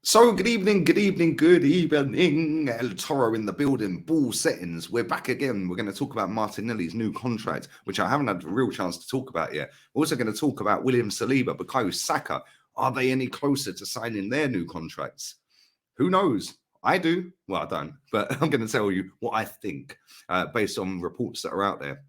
So, good evening, good evening, good evening. El Toro in the building, ball settings. We're back again. We're going to talk about Martinelli's new contract, which I haven't had a real chance to talk about yet. We're also going to talk about William Saliba, Bukayo Saka. Are they any closer to signing their new contracts? Who knows? I do. Well, I don't, but I'm going to tell you what I think based on reports that are out there.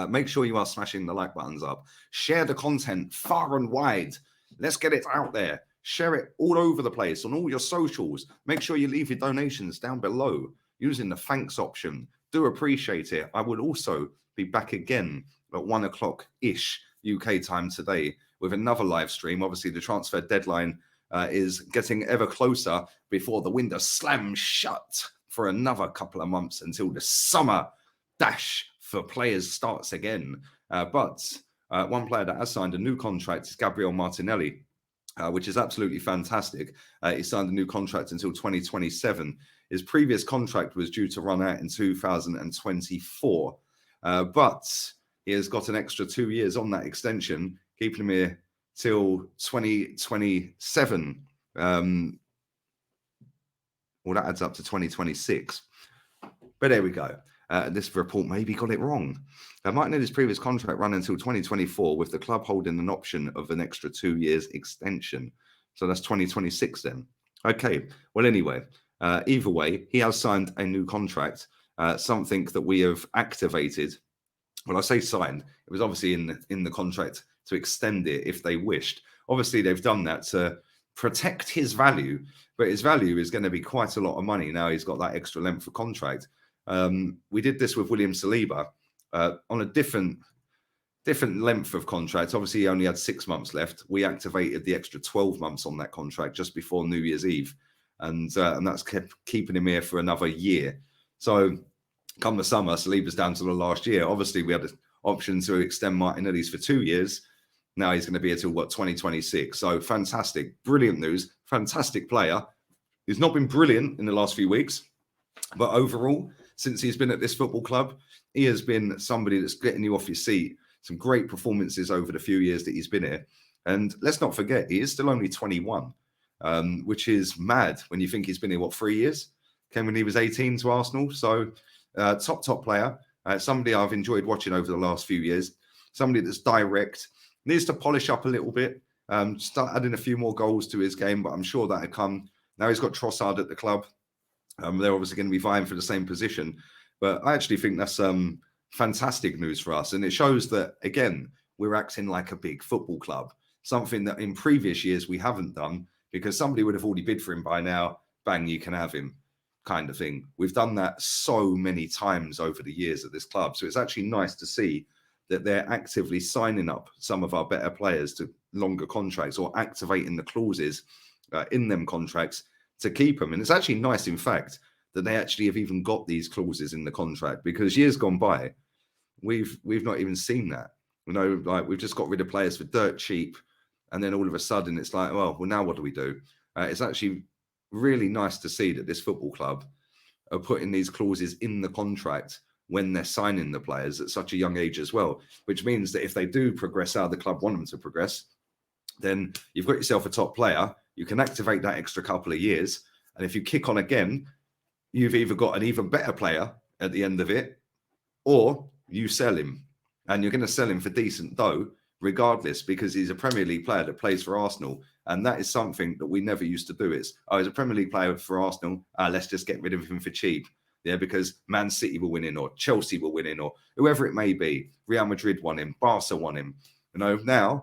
Make sure you are smashing the like buttons up. Share the content far and wide. Let's get it out there. Share it all over the place on all your socials. Make sure you leave your donations down below using the thanks option. Do appreciate it. I will also be back again at 1 o'clock ish UK time today with another live stream. Obviously, the transfer deadline is getting ever closer before the window slams shut for another couple of months until the summer dash for players starts again. But one player that has signed a new contract is Gabriel Martinelli, which is absolutely fantastic. He signed a new contract until 2027. His previous contract was due to run out in 2024, but he has got an extra 2 years on that extension, keeping him here till 2027. Well, that adds up to 2026. But there we go. This report maybe got it wrong. Martinelli's previous contract ran until 2024, with the club holding an option of an extra 2 years extension. So that's 2026 then. Okay. Well, anyway, either way, he has signed a new contract, something that we have activated. Well, I say signed. It was obviously in the contract to extend it if they wished. Obviously, they've done that to protect his value, but his value is going to be quite a lot of money now he's got that extra length of contract. We did this with William Saliba on a different length of contract. Obviously, he only had 6 months left. We activated the extra 12 months on that contract just before New Year's Eve, and that's kept keeping him here for another year. So, come the summer, Saliba's down to the last year. Obviously, we had an option to extend Martinelli's for 2 years. Now he's going to be until 2026. So fantastic, brilliant news. Fantastic player. He's not been brilliant in the last few weeks, but overall, since he's been at this football club, he has been somebody that's getting you off your seat. Some great performances over the few years that he's been here. And let's not forget, he is still only 21, which is mad when you think he's been here, 3 years? Came when he was 18 to Arsenal. So top player. Somebody I've enjoyed watching over the last few years. Somebody that's direct. Needs to polish up a little bit. Start adding a few more goals to his game, but I'm sure that'll come. Now he's got Trossard at the club. They're obviously going to be vying for the same position. But I actually think that's fantastic news for us. And it shows that, again, we're acting like a big football club. Something that in previous years we haven't done, because somebody would have already bid for him by now. Bang, you can have him, kind of thing. We've done that so many times over the years at this club. So it's actually nice to see that they're actively signing up some of our better players to longer contracts, or activating the clauses in them contracts to keep them. And it's actually nice, in fact, that they actually have even got these clauses in the contract, because years gone by, we've not even seen that. Like we've just got rid of players for dirt cheap, and then all of a sudden it's like, well, now what do we do? It's actually really nice to see that this football club are putting these clauses in the contract when they're signing the players at such a young age as well, which means that if they do progress how the club want them to progress, then you've got yourself a top player. You can activate that extra couple of years. And if you kick on again, you've either got an even better player at the end of it, or you sell him. And you're going to sell him for decent dough, regardless, because he's a Premier League player that plays for Arsenal. And that is something that we never used to do. He's a Premier League player for Arsenal. Let's just get rid of him for cheap. Yeah, because Man City will win in, or Chelsea will win in, or whoever it may be. Real Madrid won him, Barca won him. Now,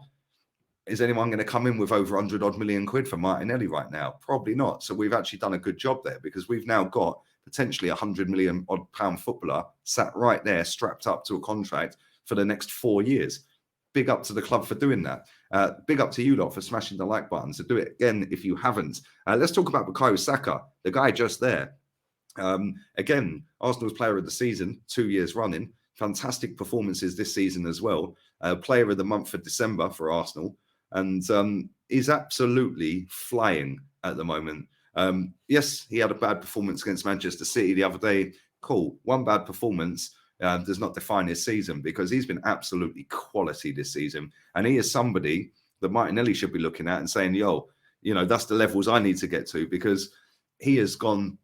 is anyone going to come in with over 100 odd million quid for Martinelli right now? Probably not. So we've actually done a good job there, because we've now got potentially a 100 million odd pound footballer sat right there, strapped up to a contract for the next 4 years. Big up to the club for doing that. Big up to you lot for smashing the like button. So do it again if you haven't. Let's talk about Bukayo Saka, the guy just there. Again, Arsenal's player of the season, 2 years running. Fantastic performances this season as well. Player of the month for December for Arsenal. And he's absolutely flying at the moment. Yes, he had a bad performance against Manchester City the other day. Cool. One bad performance does not define his season, because he's been absolutely quality this season. And he is somebody that Martinelli should be looking at and saying, yo, that's the levels I need to get to, because he has gone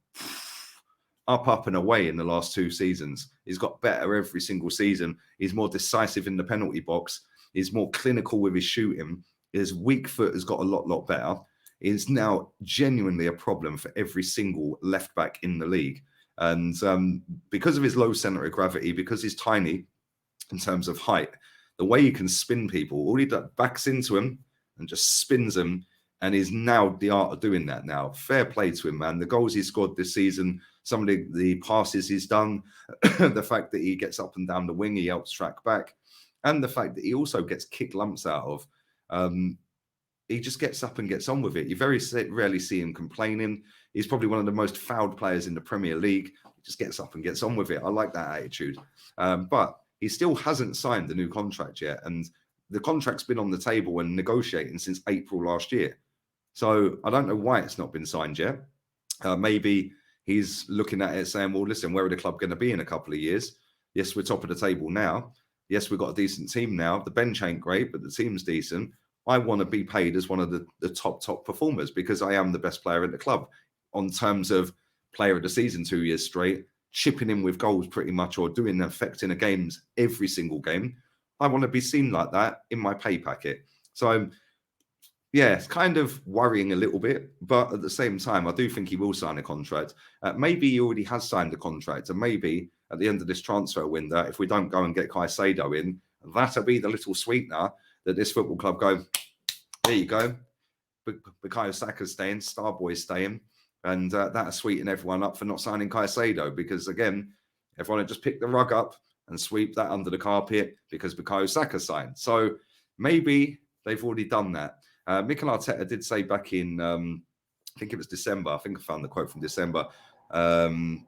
up and away in the last 2 seasons. He's got better every single season. He's more decisive in the penalty box. He's more clinical with his shooting. His weak foot has got a lot better. He's now genuinely a problem for every single left back in the league. And because of his low center of gravity, because he's tiny in terms of height, the way he can spin people, all he does, backs into him and just spins them. And he's now the art of doing that now. Fair play to him, man. The goals he scored this season, some of the passes he's done, the fact that he gets up and down the wing, he helps track back, and the fact that he also gets kick lumps out of. He just gets up and gets on with it. You very rarely see him complaining. He's probably one of the most fouled players in the Premier League. He just gets up and gets on with it. I like that attitude. But he still hasn't signed the new contract yet. And the contract's been on the table and negotiating since April last year. So I don't know why it's not been signed yet. Maybe he's looking at it saying, well, listen, where are the club going to be in a couple of years? Yes, we're top of the table now. Yes, we've got a decent team now. The bench ain't great, but the team's decent. I want to be paid as one of the top performers, because I am the best player in the club on terms of player of the season 2 years straight, chipping in with goals pretty much, or doing affecting a games every single game. I want to be seen like that in my pay packet. So yeah, it's kind of worrying a little bit, but at the same time, I do think he will sign a contract. Maybe he already has signed a contract, and maybe at the end of this transfer window, if we don't go and get Caicedo in, that'll be the little sweetener that this football club go, there you go, Bukayo Saka's staying, Starboy's staying, and that'll sweeten everyone up for not signing Caicedo, because again, everyone had just picked the rug up and sweep that under the carpet because Bukayo Saka signed. So maybe they've already done that. Mikel Arteta did say back in, I think it was December, I think I found the quote from December, and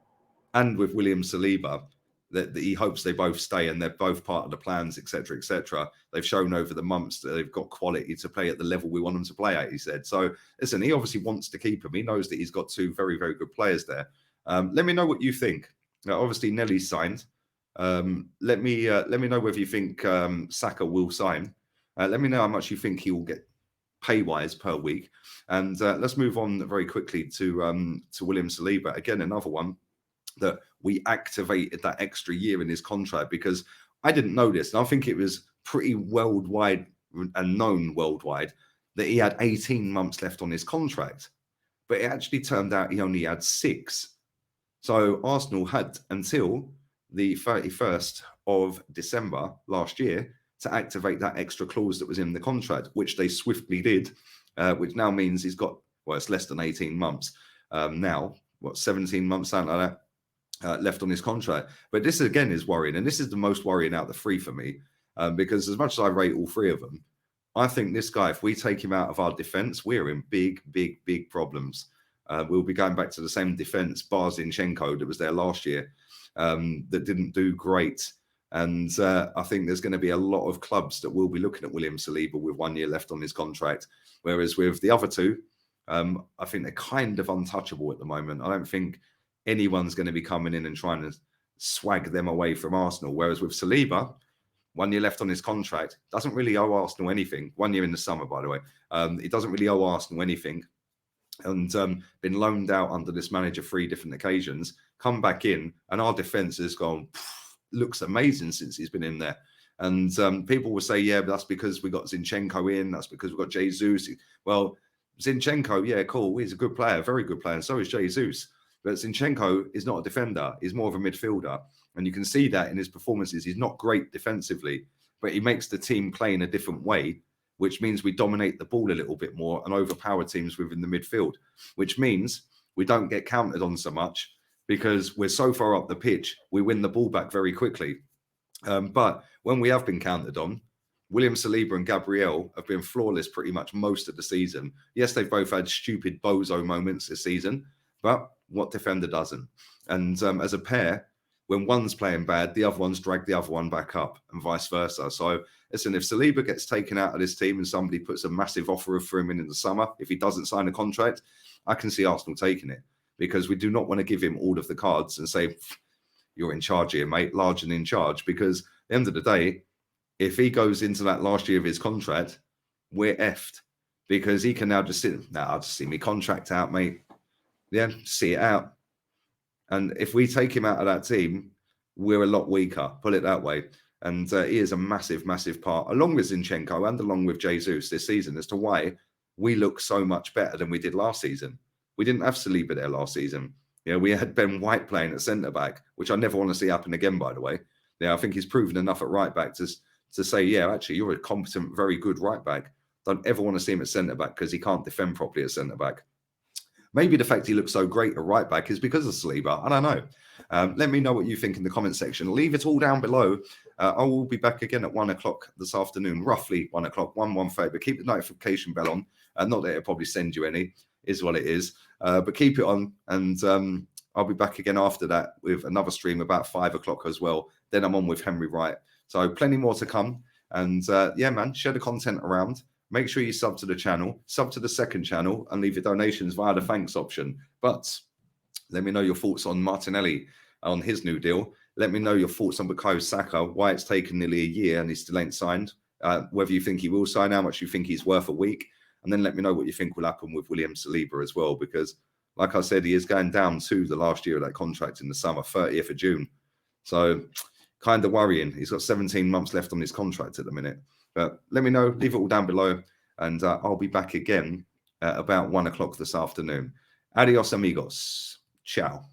with William Saliba, that he hopes they both stay and they're both part of the plans, etc., etc. They've shown over the months that they've got quality to play at the level we want them to play at, he said. So, listen, he obviously wants to keep him. He knows that he's got 2 very, very good players there. Let me know what you think. Obviously, Nelly's signed. Let me know whether you think Saka will sign. Let me know how much you think he will get pay-wise per week. And let's move on very quickly to William Saliba. Again, another one that we activated that extra year in his contract, because I didn't know this. And I think it was pretty worldwide and known worldwide that he had 18 months left on his contract. But it actually turned out he only had 6. So Arsenal had until the 31st of December last year to activate that extra clause that was in the contract, which they swiftly did, which now means he's got, well, it's less than 18 months now, 17 months, something like that, left on his contract. But this, again, is worrying. And this is the most worrying out of the 3 for me, because as much as I rate all 3 of them, I think this guy, if we take him out of our defence, we're in big problems. We'll be going back to the same defence, bar Zinchenko, that was there last year, that didn't do great. And I think there's going to be a lot of clubs that will be looking at William Saliba with 1 year left on his contract. Whereas with the other 2, I think they're kind of untouchable at the moment. I don't think anyone's going to be coming in and trying to swag them away from Arsenal. Whereas with Saliba, 1 year left on his contract, doesn't really owe Arsenal anything. 1 year in the summer, by the way. He doesn't really owe Arsenal anything. And been loaned out under this manager 3 different occasions, come back in, and our defence has gone, looks amazing since he's been in there. And people will say, yeah, but that's because we got Zinchenko in, that's because we've got Jesus. Well, Zinchenko, yeah, cool, he's a good player, very good player, and so is Jesus. But Zinchenko is not a defender, he's more of a midfielder. And you can see that in his performances. He's not great defensively, but he makes the team play in a different way, which means we dominate the ball a little bit more and overpower teams within the midfield, which means we don't get countered on so much because we're so far up the pitch, we win the ball back very quickly. But when we have been countered on, William Saliba and Gabriel have been flawless pretty much most of the season. Yes, they've both had stupid bozo moments this season, but what defender doesn't? And as a pair, when one's playing bad, the other one's dragged the other one back up and vice versa. So listen, if Saliba gets taken out of this team and somebody puts a massive offer for him in the summer, if he doesn't sign a contract, I can see Arsenal taking it, because we do not want to give him all of the cards and say, you're in charge here, mate, large and in charge. Because at the end of the day, if he goes into that last year of his contract, we're effed, because he can now just sit. Now I'll just see me contract out, mate. Yeah, see it out. And if we take him out of that team, we're a lot weaker. Put it that way. And he is a massive, massive part, along with Zinchenko and along with Jesus this season, as to why we look so much better than we did last season. We didn't have Saliba there last season. Yeah, we had Ben White playing at centre back, which I never want to see happen again, by the way. Yeah, I think he's proven enough at right back to say, yeah, actually, you're a competent, very good right back. Don't ever want to see him at centre back because he can't defend properly at centre back. Maybe the fact he looks so great at right back is because of Saliba. I don't know. Let me know what you think in the comment section. Leave it all down below. I will be back again at 1 o'clock this afternoon, roughly 1 o'clock, 1:30. But keep the notification bell on. Not that it'll probably send you any, is what it is. But keep it on. And I'll be back again after that with another stream about 5 o'clock as well. Then I'm on with Henry Wright. So plenty more to come. And yeah, man, share the content around. Make sure you sub to the channel, sub to the second channel, and leave your donations via the thanks option. But let me know your thoughts on Martinelli, on his new deal. Let me know your thoughts on Bukayo Saka, why it's taken nearly a year and he still ain't signed, whether you think he will sign, how much you think he's worth a week. And then let me know what you think will happen with William Saliba as well, because like I said, he is going down to the last year of that contract in the summer, 30th of June. So kind of worrying. He's got 17 months left on his contract at the minute. But let me know, leave it all down below, and I'll be back again at about 1 o'clock this afternoon. Adios, amigos. Ciao.